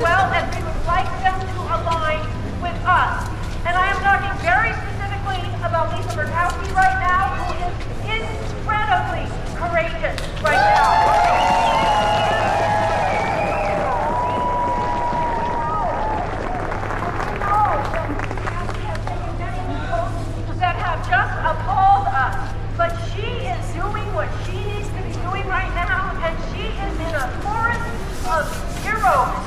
well as we would like them to align with us. And I am talking very specifically about Lisa Murkowski right now, who is incredibly courageous right now. That have just appalled us, but she is doing what she needs to be doing right now, and she is in a forest of heroes.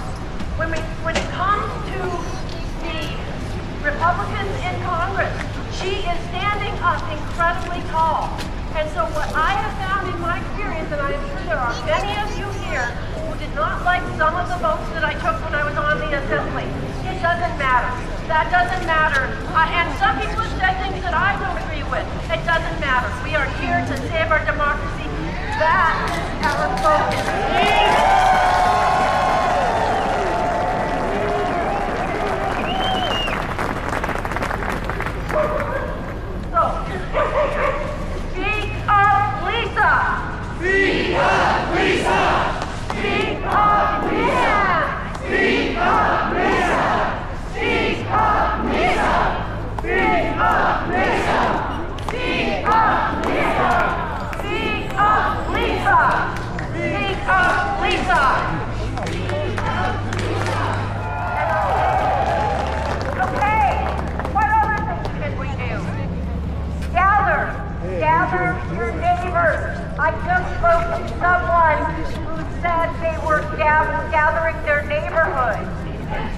When it comes to the Republicans in Congress, she is standing up incredibly tall. And so what I have found in my experience, and I am sure there are many of you here who did not like some of the votes that I took when I was on the Assembly, it doesn't matter. That doesn't matter. And some people have said things that I don't agree with. It doesn't matter. We are here to save our democracy. That is our focus. Gather your neighbors. I just spoke to someone who said they were gathering their neighborhood.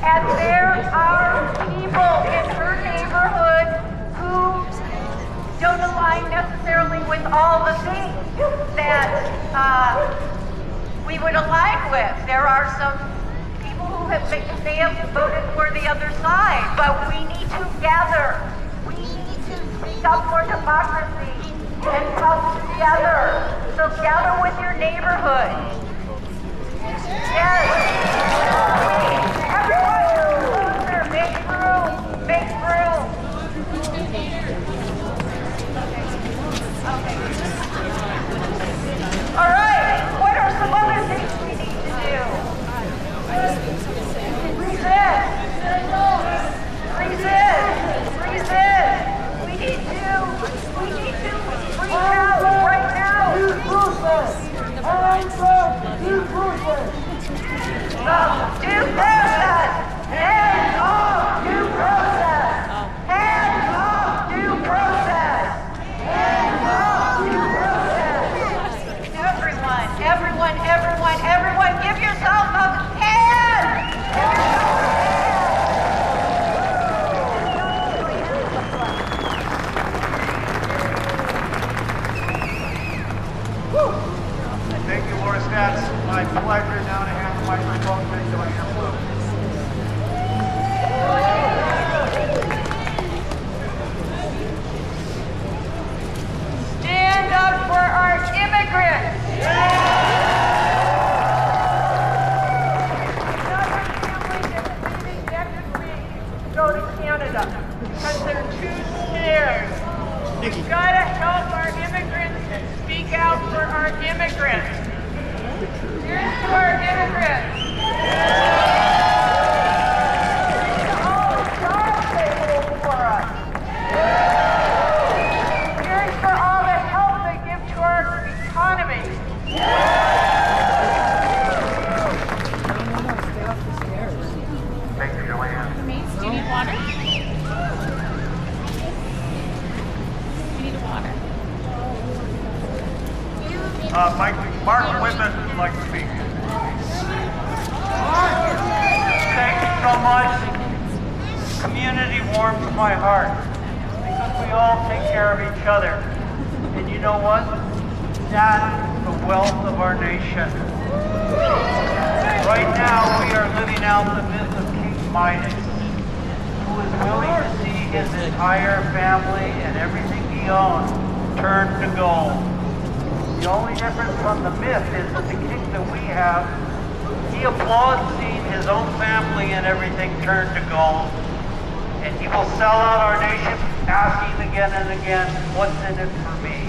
And there are people in her neighborhood who don't align necessarily with all the things that we would align with. There are some people who may have voted for the other side, but we need to gather. We need to speak up for democracy and come together. So gather with your neighborhood. Yes. Everyone closer. Make room. Make room. Okay. All right. What are some other things we need to do? Resist. Resist. Resist. We need to reach out right now. Due process. Hands up. Due process. Due process. Hands off. Due process. Hands off. Due process. Hands off. Due process. Everyone, give yourself a hand. Thank you, Laura Stats. My pleasure now to hand the microphone to Joanne Blue. Stand up for our immigrants. Another family is leaving next week to go to Canada because they're too scared. We've got to help our immigrants and speak out for our immigrants. Here's to our immigrants. Here's to all the jobs they hold for us. Here's for all the help they give to our economy. Thank you, Joanne. Do you need water? You need water. Mark Whitman would like to speak. Thank you so much. Community warms my heart because we all take care of each other. And you know what? That is the wealth of our nation. Right now, we are living out the myth of King Midas, who is willing to see his entire family and everything he owns turned to gold. The only difference from the myth is that the king that we have, he applauds seeing his own family and everything turned to gold. And he will sell out our nation, asking again and again, what's in it for me?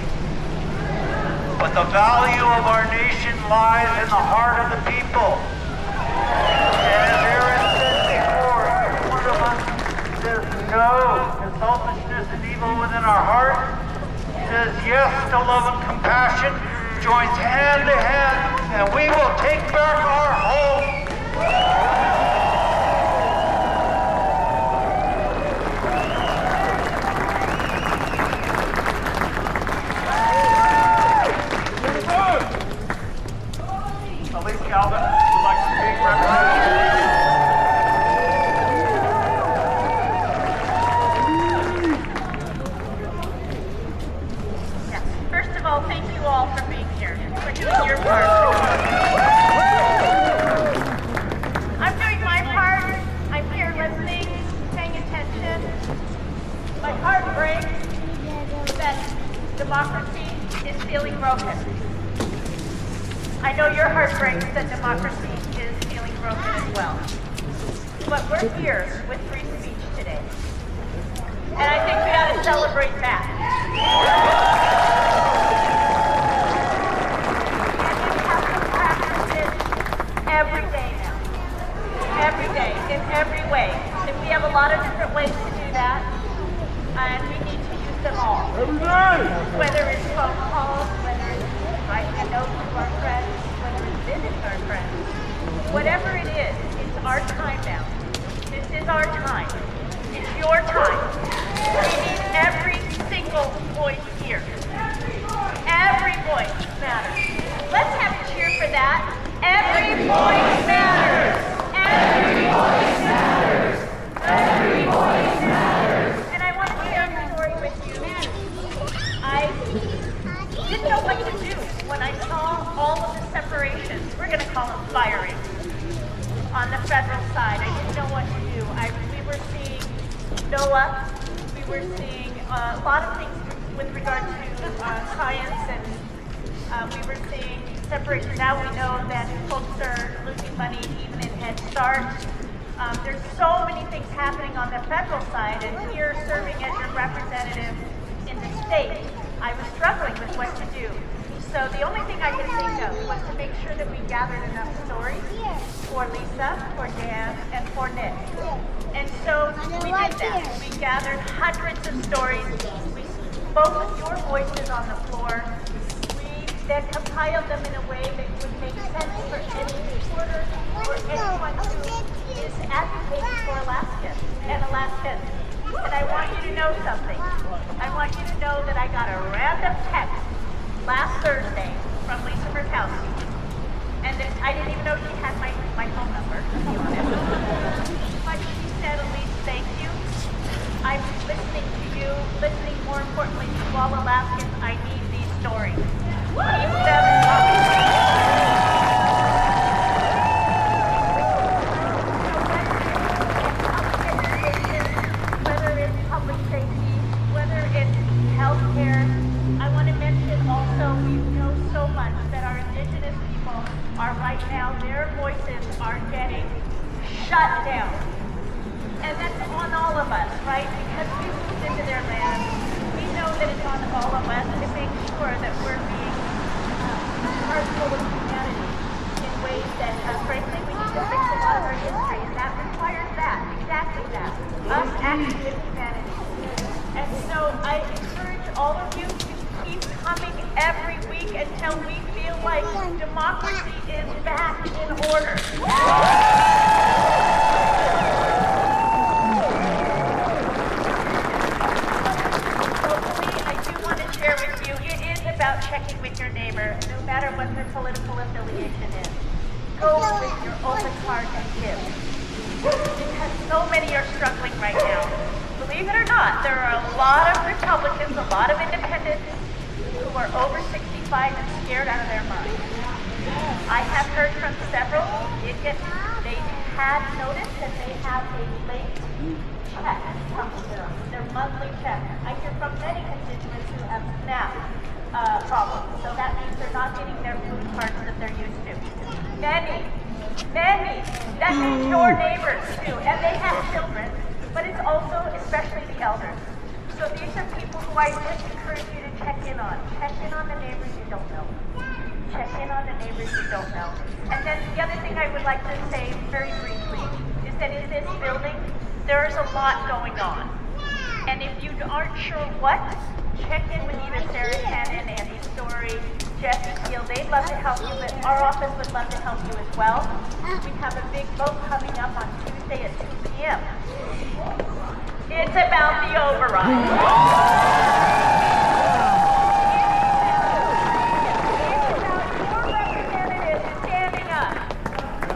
But the value of our nation lies in the heart of the people. And as Juneau, and selfishness and evil within our heart, says yes to love and compassion, joins hand to hand, and we will take back our home. Elise Calvin would like to speak, representative. Yes. First of all, thank you all for being here, for doing your part. I'm doing my part. I'm here listening, paying attention. My heart breaks that democracy is feeling broken. I know your heart breaks that democracy is feeling broken as well. But we're here with free speech today. And I think we ought to celebrate that. And we have to practice it every day now. Every day, in every way. And we have a lot of different ways to do that. And we need to use them all. Whether it's phone calls, whether it's writing a note to our friends, whether it's visiting our friends. Whatever it is, it's our time now. This is our time. It's your time. We need every single voice here. Every voice matters. Let's have a cheer for that. Every voice matters. Every voice matters. Every voice matters. And I want to share a story with you. I didn't know what to do when I saw all of the separations. We're going to call them firing on the federal side. I didn't know what to do. We were seeing NOAA. We were seeing a lot of things with regard to science, and we were seeing separation. Now we know that folks are losing money even in Head Start. There's so many things happening on the federal side, and here serving as your representative in the state, I was struggling with what to do. So the only thing I could think of was to make sure that we gathered enough stories for Lisa, for Dan, and for Nick. And so we did that. We gathered hundreds of stories. We spoke with your voices on the floor. We then compiled them in a way that would make sense for any reporter or anyone who is advocating for Alaskans and Alaskans. And I want you to know something. I want you to know that I got a random text last Thursday from Lisa Murkowski. And I didn't even know she had my phone number, to be honest. But she said, Elise, thank you. I'm listening to you, listening more importantly to all Alaskans. I need these stories. Keep them coming. Whether it's public safety, whether it's healthcare, I want to mention also we know so much that our Indigenous people are right now, their voices are getting shut down. And that's on all of us, right? Because we moved into their land. We know that it's on all of us to make sure that we're being heartful of humanity in ways that, frankly, we need to fix a lot of our history. And that requires that, exactly that, us acting with humanity. And so I encourage all of you to keep coming every week until we feel like democracy is back in order. I do want to share with you, it is about checking with your neighbor, no matter what their political affiliation is. Go with your open heart and give. Because so many are struggling right now. Believe it or not, there are a lot of Republicans, a lot of independents who are over 65 and scared out of their minds. I have heard from several, they had noticed that they have a late check coming to them, their monthly check. I hear from many constituents who have SNAP problems, so that means they're not getting their food cards that they're used to. Many, that means your neighbors too, and they have children, but it's also especially the elders. So these are people who I just encourage you to check in on. Check in on the neighbors you don't know. Check in on the neighbors you don't know. And then the other thing I would like to say very briefly is that in this building, there is a lot going on. And if you aren't sure what, check in with either Sarah Cannon, Andy Story, Jeff Steele. They'd love to help you, but our office would love to help you as well. We have a big vote coming up on Tuesday at 2 p.m. It's about the override.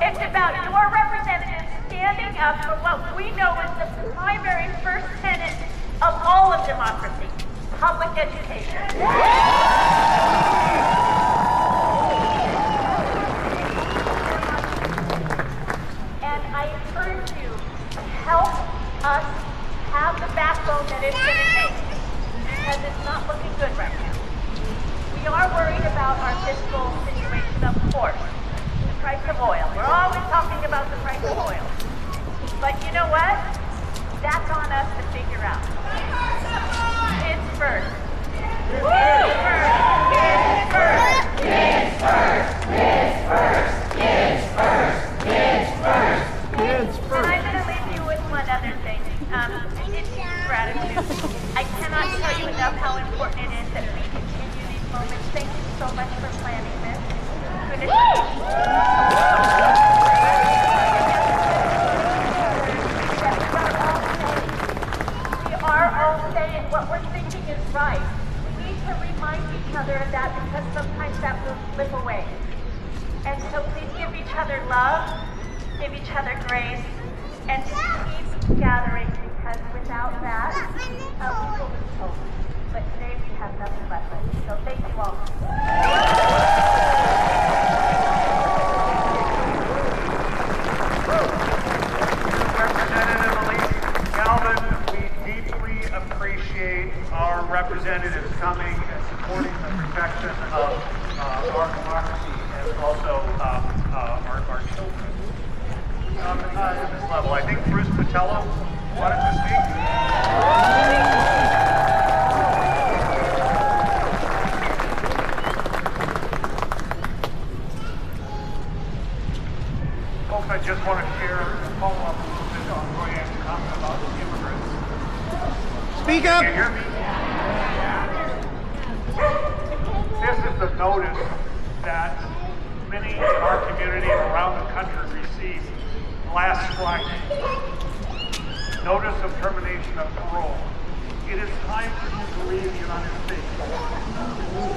It's about your representatives standing up for what we know is the primary first tenet of all of democracy, public education. And I encourage you to help us have the backbone that it's going to take, because it's not looking good right now. We are worried about our fiscal situation, of course. The price of oil. We're always talking about the price of oil. But you know what? That's on us to figure out. Kids first. Kids first. Kids first. Kids first. Kids first. Kids first. Kids first. Kids first. And I'm going to leave you with one other thing. It's gratitude. I cannot tell you enough how important it is that we continue these moments. Thank you so much for planning this. We are all saying what we're thinking is right. We need to remind each other of that, because sometimes that will slip away. And so please give each other love, give each other grace, and keep gathering, because without that, we will lose hope. But today we have nothing but hope. So thank you all. Our representatives coming and supporting the protection of our democracy and also our children. At this level, I think Bruce Patello wanted to speak. Folks, I just want to share and follow up a little bit on Royanne's comment about the immigrants. Speak up! Can you hear me? This is the notice that many in our community and around the country received last Friday. Notice of termination of parole. It is time for you to leave the United States.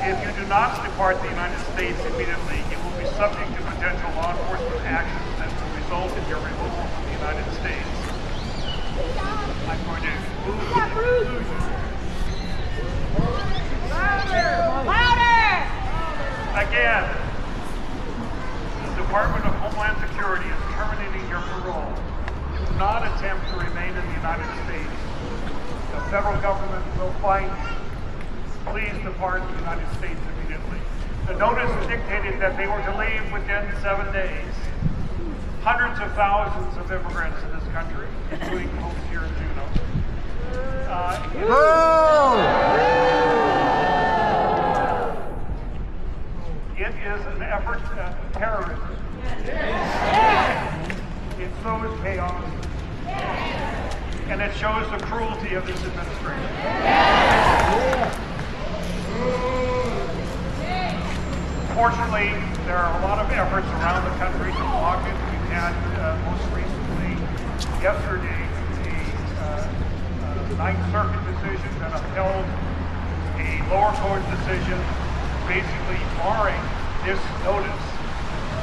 If you do not depart the United States immediately, you will be subject to potential law enforcement actions that will result in your removal from the United States. I'm going to move to the conclusion. Louder! Again, the Department of Homeland Security is terminating your parole. Do not attempt to remain in the United States. The federal government will find you. Please depart the United States immediately. The notice dictated that they were to leave within 7 days. Hundreds of thousands of immigrants in this country, including folks here in Juneau. It is an effort at terrorism. It sows chaos. And it shows the cruelty of this administration. Fortunately, there are a lot of efforts around the country to block it. We've had, most recently, yesterday, a Ninth Circuit decision that upheld a lower court decision basically barring this notice,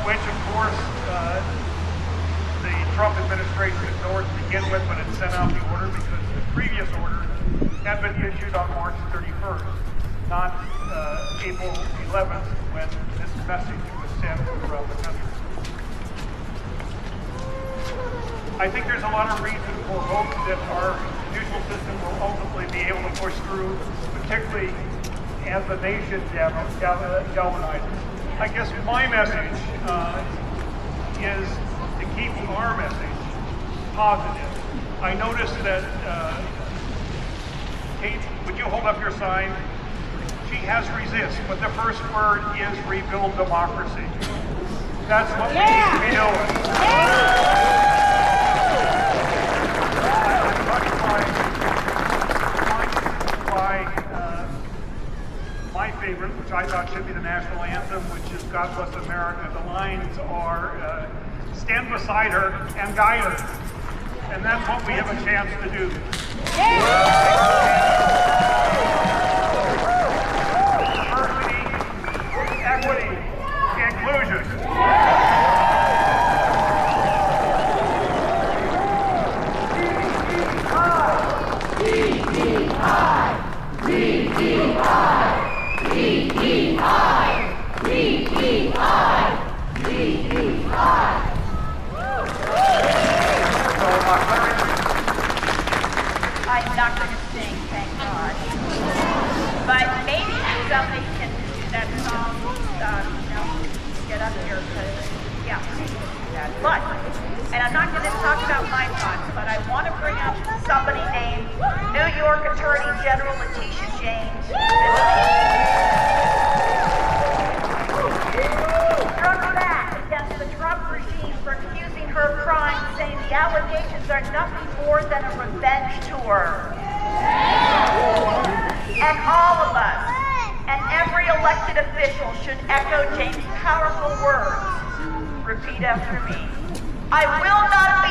which, of course, the Trump administration ignored to begin with when it sent out the order, because the previous order had been issued on March 31st, not April 11th, when this message was sent around the country. I think there's a lot of reason for hope that our judicial system will ultimately be able to push through, particularly as the nation galvanizes. I guess my message is to keep our message positive. I noticed that, Kate, would you hold up your sign? She has resist, but the first word is rebuild democracy. That's what we need to be doing. favorite, which I thought should be the national anthem, which is God Bless America. The lines are, stand beside her and guide her. And that's what we have a chance to do. Diversity, equity, inclusion. I'm not going to sing, thank God. But maybe somebody can do that song, get up here, because, yeah, maybe we can do that. But, and I'm not going to talk about my thoughts, but I want to bring up somebody named New York Attorney General Letitia James. Struck back against the Trump regime for accusing her of crimes, saying the allegations are nothing more than a revenge tour. And all of us, and every elected official should echo James' powerful words. Repeat after me. I will not